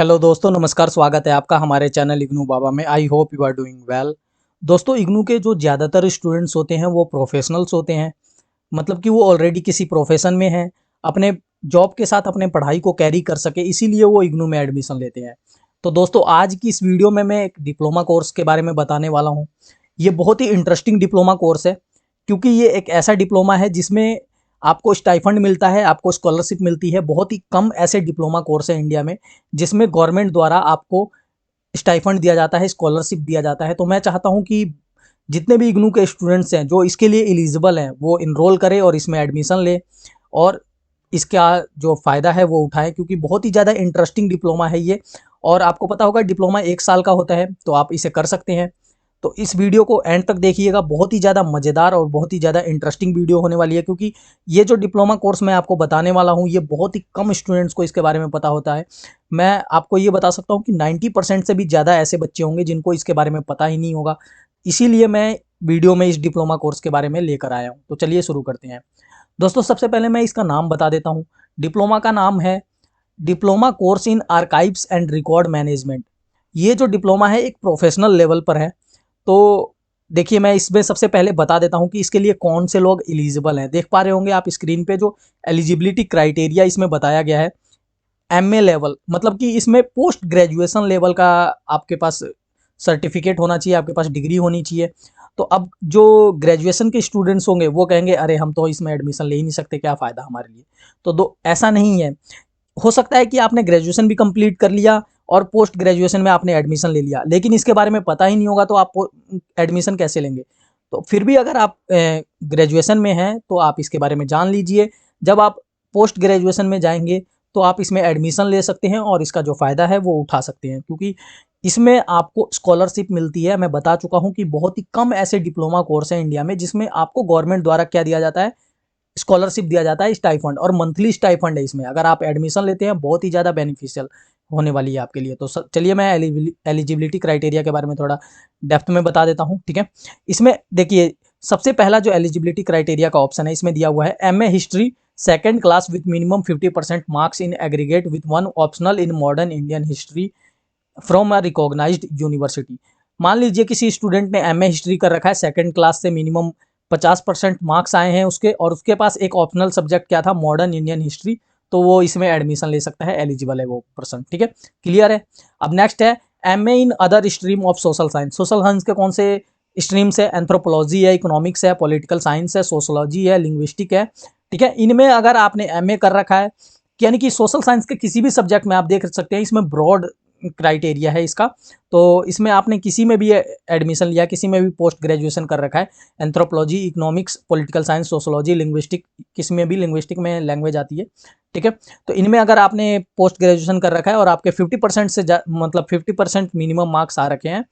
Hello दोस्तों, नमस्कार। स्वागत है आपका हमारे चैनल इग्नू बाबा में। I hope you are doing well. दोस्तों, इग्नू के जो ज़्यादातर स्टूडेंट्स होते हैं वो प्रोफेशनल्स होते हैं। मतलब कि वो ऑलरेडी किसी प्रोफेशन में हैं, अपने जॉब के साथ अपने पढ़ाई को कैरी कर सके, इसीलिए वो इग्नू में एडमिशन लेते हैं। तो दोस्तों, आज की इस वीडियो में मैं एक डिप्लोमा कोर्स के बारे में बताने वाला हूँ। ये बहुत ही इंटरेस्टिंग डिप्लोमा कोर्स है, क्योंकि ये एक ऐसा डिप्लोमा है जिसमें आपको स्टाइफंड मिलता है, आपको स्कॉलरशिप मिलती है। बहुत ही कम ऐसे डिप्लोमा कोर्स है इंडिया में जिसमें गवर्नमेंट द्वारा आपको स्टाइफंड दिया जाता है, स्कॉलरशिप दिया जाता है। तो मैं चाहता हूँ कि जितने भी इग्नू के स्टूडेंट्स हैं जो इसके लिए एलिजिबल हैं वो इनरोल करें और इसमें एडमिशन लें और इसका जो फ़ायदा है वो उठाएं, क्योंकि बहुत ही ज़्यादा इंटरेस्टिंग डिप्लोमा है ये। और आपको पता होगा डिप्लोमा 1 साल का होता है, तो आप इसे कर सकते हैं। तो इस वीडियो को एंड तक देखिएगा, बहुत ही ज़्यादा मज़ेदार और बहुत ही ज़्यादा इंटरेस्टिंग वीडियो होने वाली है, क्योंकि ये जो डिप्लोमा कोर्स मैं आपको बताने वाला हूँ ये बहुत ही कम स्टूडेंट्स को इसके बारे में पता होता है। मैं आपको ये बता सकता हूँ कि 90% से भी ज़्यादा ऐसे बच्चे होंगे जिनको इसके बारे में पता ही नहीं होगा। इसीलिए मैं वीडियो में इस डिप्लोमा कोर्स के बारे में लेकर आया हूँ। तो चलिए शुरू करते हैं। दोस्तों, सबसे पहले मैं इसका नाम बता देता हूँ। डिप्लोमा का नाम है diploma course in archives and record management. ये जो डिप्लोमा है एक प्रोफेशनल लेवल पर है। तो देखिए, मैं इसमें सबसे पहले बता देता हूँ कि इसके लिए कौन से लोग एलिजिबल हैं। देख पा रहे होंगे आप स्क्रीन पे जो एलिजिबिलिटी क्राइटेरिया इसमें बताया गया है। एमए लेवल, मतलब कि इसमें पोस्ट ग्रेजुएशन लेवल का आपके पास सर्टिफिकेट होना चाहिए, आपके पास डिग्री होनी चाहिए। तो अब जो ग्रेजुएशन के स्टूडेंट्स होंगे वो कहेंगे अरे हम तो इसमें एडमिशन ले ही नहीं सकते, क्या फ़ायदा हमारे लिए। तो दो ऐसा नहीं है। हो सकता है कि आपने ग्रेजुएशन भी कंप्लीट कर लिया और पोस्ट ग्रेजुएशन में आपने एडमिशन ले लिया, लेकिन इसके बारे में पता ही नहीं होगा, तो आप एडमिशन कैसे लेंगे। तो फिर भी अगर आप ग्रेजुएशन में हैं तो आप इसके बारे में जान लीजिए। जब आप पोस्ट ग्रेजुएशन में जाएंगे तो आप इसमें एडमिशन ले सकते हैं और इसका जो फ़ायदा है वो उठा सकते हैं, क्योंकि इसमें आपको स्कॉलरशिप मिलती है। मैं बता चुका हूँ कि बहुत ही कम ऐसे डिप्लोमा कोर्स हैं इंडिया में जिसमें आपको गवर्नमेंट द्वारा क्या दिया जाता है, स्कॉलरशिप दिया जाता है, स्टाइफंड, और मंथली स्टाइफंड है इसमें। अगर आप एडमिशन लेते हैं बहुत ही ज़्यादा बेनिफिशियल होने वाली है आपके लिए। तो चलिए मैं एलिजिबिलिटी क्राइटेरिया के बारे में थोड़ा डेप्थ में बता देता हूँ, ठीक है। इसमें देखिए, सबसे पहला जो एलिजिबिलिटी क्राइटेरिया का ऑप्शन है इसमें दिया हुआ है MA history second class with minimum 50% marks in aggregate with one optional in modern Indian history from a recognised university. मान लीजिए किसी स्टूडेंट ने एमए हिस्ट्री कर रखा है, सेकंड क्लास से मिनिमम 50% मार्क्स आए हैं उसके, और उसके पास एक ऑप्शनल सब्जेक्ट क्या था, मॉडर्न इंडियन हिस्ट्री। तो वो इसमें एडमिशन ले सकता है, एलिजिबल है वो पर्सन, ठीक है। क्लियर है। अब नेक्स्ट है MA in other stream of social science. Social science के कौन से स्ट्रीम्स है, एंथ्रोपोलॉजी है, इकोनॉमिक्स है, पॉलिटिकल साइंस है, सोशोलॉजी है, लिंग्विस्टिक है, ठीक है। इनमें अगर आपने एमए कर रखा है, यानी कि सोशल साइंस के किसी भी सब्जेक्ट में आप देख सकते हैं, इसमें ब्रॉड क्राइटेरिया है इसका। तो इसमें आपने किसी में भी एडमिशन लिया, किसी में भी पोस्ट ग्रेजुएशन कर रखा है, anthropology, economics, political science, sociology, linguistic, किसी में भी, लिंग्विस्टिक में लैंग्वेज आती है, ठीक है। तो इनमें अगर आपने पोस्ट ग्रेजुएशन कर रखा है और आपके 50% से मतलब 50% मिनिमम मार्क्स आ रखे हैं,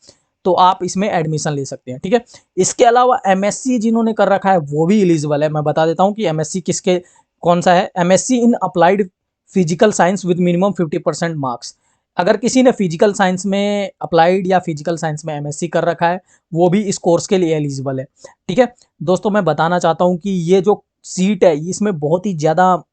तो आप इसमें एडमिशन ले सकते हैं, ठीक है। इसके अलावा एमएससी जिन्होंने कर रखा है वो भी एलिजिबल है। मैं बता देता हूँ कि एमएससी किसके कौन सा है। MSc in applied physical science with minimum 50% marks. अगर किसी ने फिजिकल साइंस में अप्लाइड या फिजिकल साइंस में एमएससी कर रखा है वो भी इस कोर्स के लिए एलिजिबल है, ठीक है। दोस्तों, मैं बताना चाहता हूँ कि ये जो सीट है इसमें बहुत ही ज़्यादा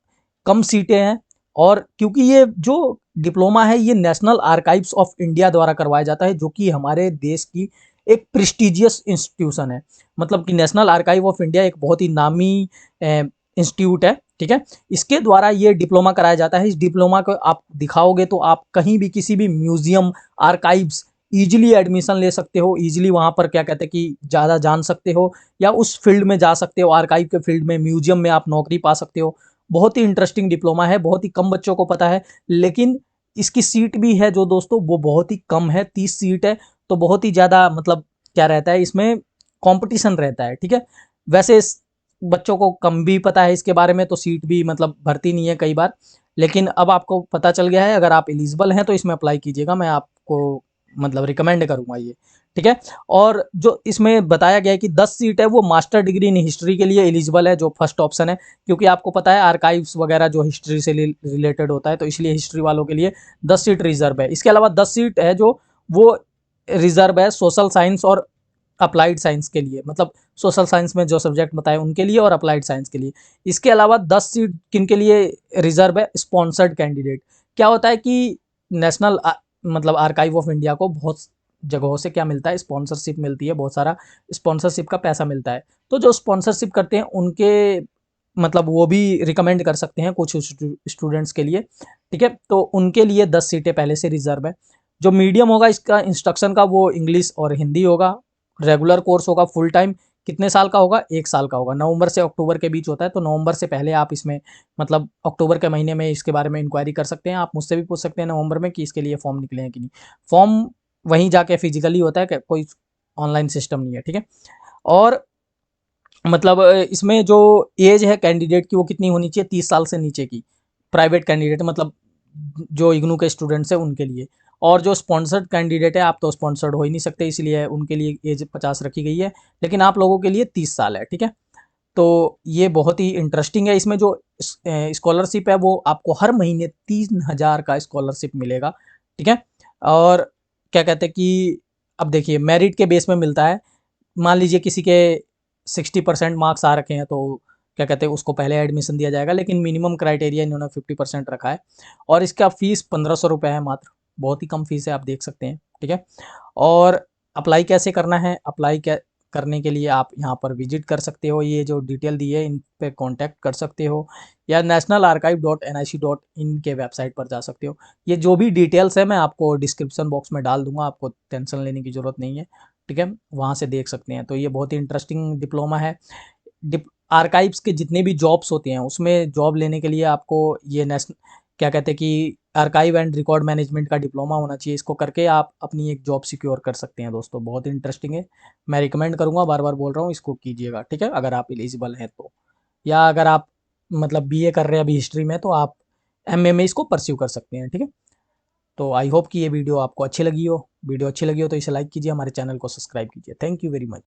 कम सीटें हैं, और क्योंकि ये जो डिप्लोमा है ये नेशनल आर्काइव्स ऑफ इंडिया द्वारा करवाया जाता है, जो कि हमारे देश की एक प्रेस्टिजियस इंस्टीट्यूशन है। मतलब कि नेशनल आर्काइव ऑफ इंडिया एक बहुत ही नामी इंस्टीट्यूट है, ठीक है। इसके द्वारा ये डिप्लोमा कराया जाता है। इस डिप्लोमा को आप दिखाओगे तो आप कहीं भी किसी भी म्यूजियम, आर्काइव्स ईजिली एडमिशन ले सकते हो, ईजिली वहाँ पर क्या कहते हैं कि ज़्यादा जान सकते हो, या उस फील्ड में जा सकते हो, आर्काइव के फील्ड में, म्यूजियम में आप नौकरी पा सकते हो। बहुत ही इंटरेस्टिंग डिप्लोमा है, बहुत ही कम बच्चों को पता है, लेकिन इसकी सीट भी है जो दोस्तों वो बहुत ही कम है, 30 सीट है। तो बहुत ही ज़्यादा मतलब क्या रहता है इसमें, कंपटीशन रहता है, ठीक है। वैसे बच्चों को कम भी पता है इसके बारे में, तो सीट भी मतलब भरती नहीं है कई बार, लेकिन अब आपको पता चल गया है। अगर आप एलिजिबल हैं तो इसमें अप्लाई कीजिएगा, मैं आपको मतलब रिकमेंड करूँगा ये, ठीक है। और जो इसमें बताया गया है कि 10 सीट है वो मास्टर डिग्री इन हिस्ट्री के लिए एलिजिबल है, जो फर्स्ट ऑप्शन है, क्योंकि आपको पता है आर्काइव्स वगैरह जो हिस्ट्री से रिलेटेड होता है, तो इसलिए हिस्ट्री वालों के लिए 10 सीट रिजर्व है। इसके अलावा 10 सीट है जो वो रिजर्व है सोशल साइंस और अप्लाइड साइंस के लिए, मतलब सोशल साइंस में जो सब्जेक्ट बताए उनके लिए और अप्लाइड साइंस के लिए। इसके अलावा 10 सीट किन के लिए रिजर्व है, स्पॉन्सर्ड कैंडिडेट। क्या होता है कि नेशनल मतलब आर्काइव ऑफ इंडिया को बहुत जगहों से क्या मिलता है, स्पॉन्सरशिप मिलती है, बहुत सारा स्पॉन्सरशिप का पैसा मिलता है। तो जो स्पॉन्सरशिप करते हैं उनके मतलब वो भी रिकमेंड कर सकते हैं कुछ स्टूडेंट्स के लिए, ठीक है। तो उनके लिए 10 सीटें पहले से रिजर्व है। जो मीडियम होगा इसका इंस्ट्रक्शन का वो इंग्लिश और हिंदी होगा। रेगुलर कोर्स होगा फुल टाइम। कितने साल का होगा? 1 साल का होगा। नवंबर से अक्टूबर के बीच होता है, तो नवंबर से पहले आप इसमें मतलब अक्टूबर के महीने में इसके बारे में इंक्वायरी कर सकते हैं। आप मुझसे भी पूछ सकते हैं नवंबर में कि इसके लिए फॉर्म निकले हैं कि नहीं। फॉर्म वहीं जाके फिजिकली होता है, कोई ऑनलाइन सिस्टम नहीं है, ठीक है। और मतलब इसमें जो एज है कैंडिडेट की वो कितनी होनी चाहिए? 30 साल से नीचे की। प्राइवेट कैंडिडेट मतलब जो इग्नू के स्टूडेंट्स हैं उनके लिए। और जो स्पॉन्सर्ड कैंडिडेट है, आप तो स्पॉन्सर्ड हो ही नहीं सकते, इसलिए उनके लिए एज 50 रखी गई है। लेकिन आप लोगों के लिए 30 साल है, ठीक है। तो ये बहुत ही इंटरेस्टिंग है। इसमें जो स्कॉलरशिप है वो आपको हर महीने 3000 का स्कॉलरशिप मिलेगा, ठीक है। और क्या कहते हैं कि अब देखिए मेरिट के बेस में मिलता है। मान लीजिए किसी के 60% मार्क्स आ रखे हैं तो क्या कहते हैं उसको पहले एडमिशन दिया जाएगा, लेकिन मिनिमम क्राइटेरिया इन्होंने 50% रखा है। और इसका फीस 1500 रुपये है मात्र। बहुत ही कम फीस है, आप देख सकते हैं, ठीक है। और अप्लाई कैसे करना है? अप्लाई क्या करने के लिए आप यहाँ पर विजिट कर सकते हो, ये जो डिटेल दी है इन पे कांटेक्ट कर सकते हो, या nationalarchive.nic.in के वेबसाइट पर जा सकते हो। ये जो भी डिटेल्स है मैं आपको डिस्क्रिप्शन बॉक्स में डाल दूंगा, आपको टेंशन लेने की ज़रूरत नहीं है, ठीक है। वहाँ से देख सकते हैं। तो ये बहुत ही इंटरेस्टिंग डिप्लोमा है। आर्काइव्स के जितने भी जॉब्स होते हैं उसमें जॉब लेने के लिए आपको ये नेशनल क्या कहते हैं कि आर्काइव एंड रिकॉर्ड मैनेजमेंट का डिप्लोमा होना चाहिए। इसको करके आप अपनी एक जॉब सिक्योर कर सकते हैं दोस्तों। बहुत इंटरेस्टिंग है। मैं रिकमेंड करूँगा, बार बार बोल रहा हूँ, इसको कीजिएगा, ठीक है, अगर आप एलिजिबल हैं तो। या अगर आप मतलब बीए कर रहे हैं अभी हिस्ट्री में, तो आप एमए में इसको परस्यू कर सकते हैं, ठीक है। तो आई होप कि ये वीडियो आपको अच्छी लगी हो। वीडियो अच्छी लगी हो तो इसे लाइक कीजिए, हमारे चैनल को सब्सक्राइब कीजिए। Thank you very much.